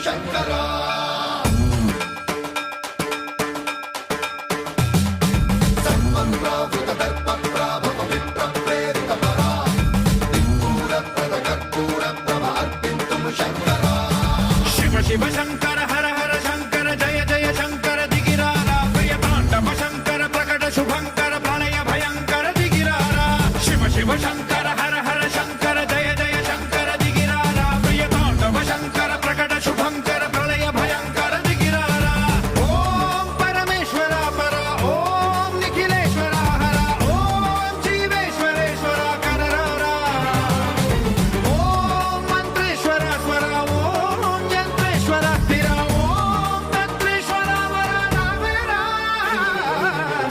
శంకరా సంమంత్రావృత దర్ప ప్రాభవ విప్ర ప్రేరిత పరా దిక్పూర ప్రద కర్పూర ప్రభ అర్పింతుము శంకరా శివ శివ శంకర హర హర శంకర జయ జయ శంకర దిగిరారా ప్రియ తాండవ శంకర ప్రకట శుభంకర ప్రళయ భయంకర దిగిరారా శివ శివ శంకర హర హర శంకర జయ జయ శంకర దిగిరారా ప్రియ తాండవ శంకర ప్రకట శుభంకర ప్రళయ భయంకర దిగిరారా ఓం పరమేశ్వర పర ఓం నిఖిలేశ్వర హర ఓం జీవేశ్వరేశ్వర కరరారా ఓం మంత్రేశ్వర స్వర ఓం యంత్రేశ్వర స్థిర ఓం తంత్రేశ్వర వర నావేరా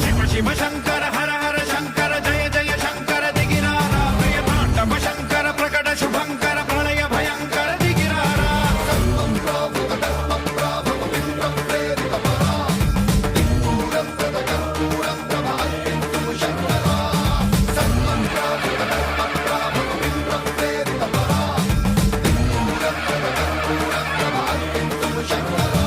శివ శివ శంకర హర హర శంకర జయ జయ శంకర దిగిరారా ప్రియ తాండవ శంకర ప్రకట శుభంకర ప్రళయ భయంకర దిగిరారా సంమంత్రావృత దర్ప ప్రాభవ విప్ర ప్రేరిత పరా దిక్పూర ప్రద కర్పూర ప్రభ అర్పింతుము శంకరా సంమంత్రావృత దర్ప ప్రాభవ విప్ర ప్రేరిత పరా దిక్పూర ప్రద కర్పూర ప్రభ అర్పింతుము శంకరా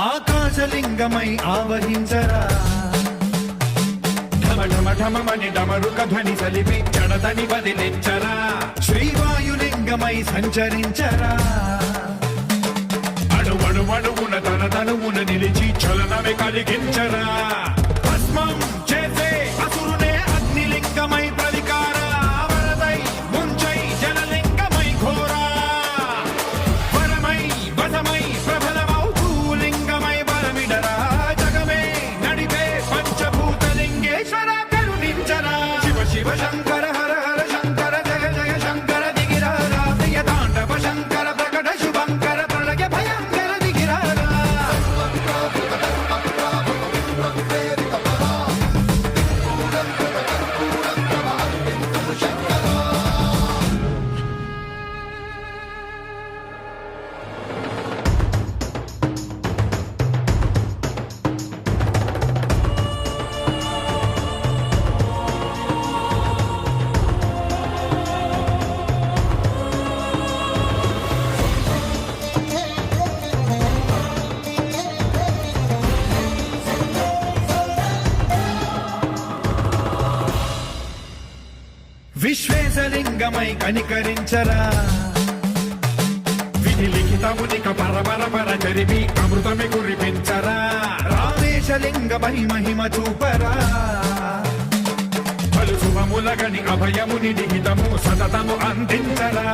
ఆకాశలింగమై ఆవహించరా ఢమ ఢమ ఢమమని డమరుక ధ్వని సలిపి జడదని వదిలించరా శ్రీవాయులింగమై సంచరించరా అణువణువున తన తనువున నిలిచి చలనమే కలిగించరా భస్మం చేసే అసురునే అగ్నిలింగమై ప్రవికార వరదై ముంచై జలలింగమై ఘోరా వరమై వసమై ప్రబలమౌ భూలింగమై బలమిడరా జగమే నడిపే పంచభూతలింగేశ్వర కరుణించరా శివ శివ శంకర హర హర శంకర జయ జయ శంకర దిగిరారా ప్రియ తాండవ శంకర ప్రకట శుభంకర ప్రళయ భయంకర దిగిరారా సంమంత్రావృత దర్ప ప్రాభవ విప్ర ప్రేరిత పరా దిక్పూర ప్రద కర్పూర ప్రభ అర్పింతుము శంకరా విశ్వేశలింగమై కనికరించరా విధి లిఖితమునిక పరపర జరిపి అమృతమి కురిపించరా రామేశలింగమై మహిమ చూపరా పలు శుభములగని అభయముని నిహితము సతతము అందించరా